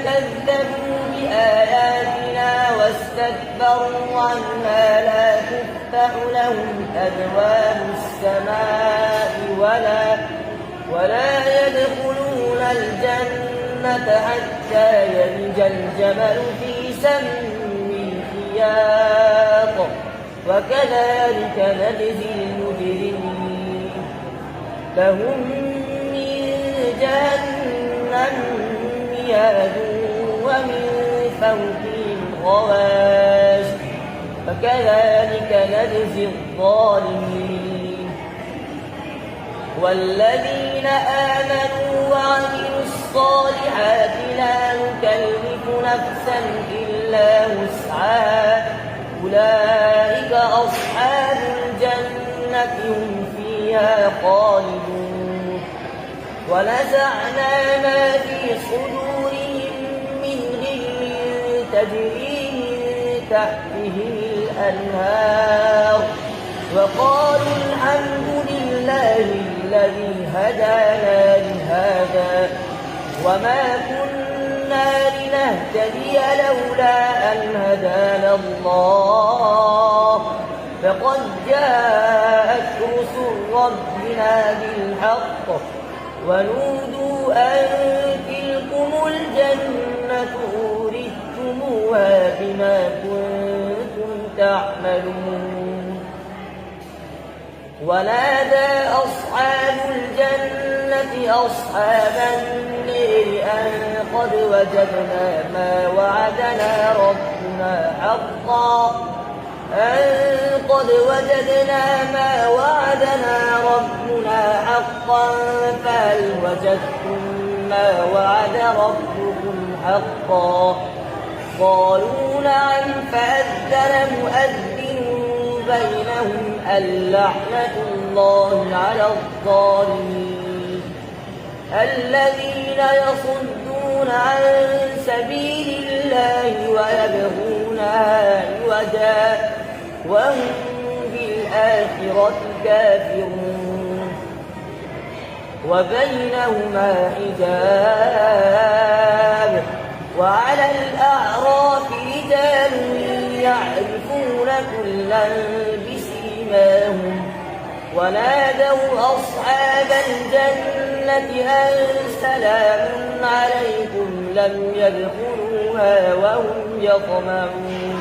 كذبوا بآياتنا واستكبروا عنها لا تفتح لهم أبواب السماء ولا يدخلون الجنة حتى يلج الجمل في سم الخياط وكذلك نجزي المجرمين لهم من جهنم مهاد ومن فوقهم غواش وكذلك نجزي الظالمين والذين آمنوا وعملوا الصالحات لا نكلف نفسا إلا وسعها أولئك أصحاب الجنة هم فيها خالدون ونزعنا ما في صدورهم من غل تجري من تحتهم الأنهار وقالوا الحمد لله الذي هدانا لهذا وما كنا لنهتدي لولا أن هدانا الله فقد جاءت رسل ربنا بالحق ونودوا أن تلكم الجنة أورثتموها بما كنتم تعملون ونادى أصحاب الجنة أصحاب النار أن قد وجدنا ما وعدنا ربنا حقا فهل وجدتم ما وعد ربكم حقا قالوا نعم فأذن مؤذن بينهم اللعنة الله على الظالمين الذين يصدون عن سبيل الله ويبغونها عوجا وهم بالآخرة كافرون وبينهما حجاب وعلى الأعراف رجال يعرفون كلا بسيماهم ونادوا أصحاب الجنة أن سلام عليكم لم يدخلوها وهم يطمعون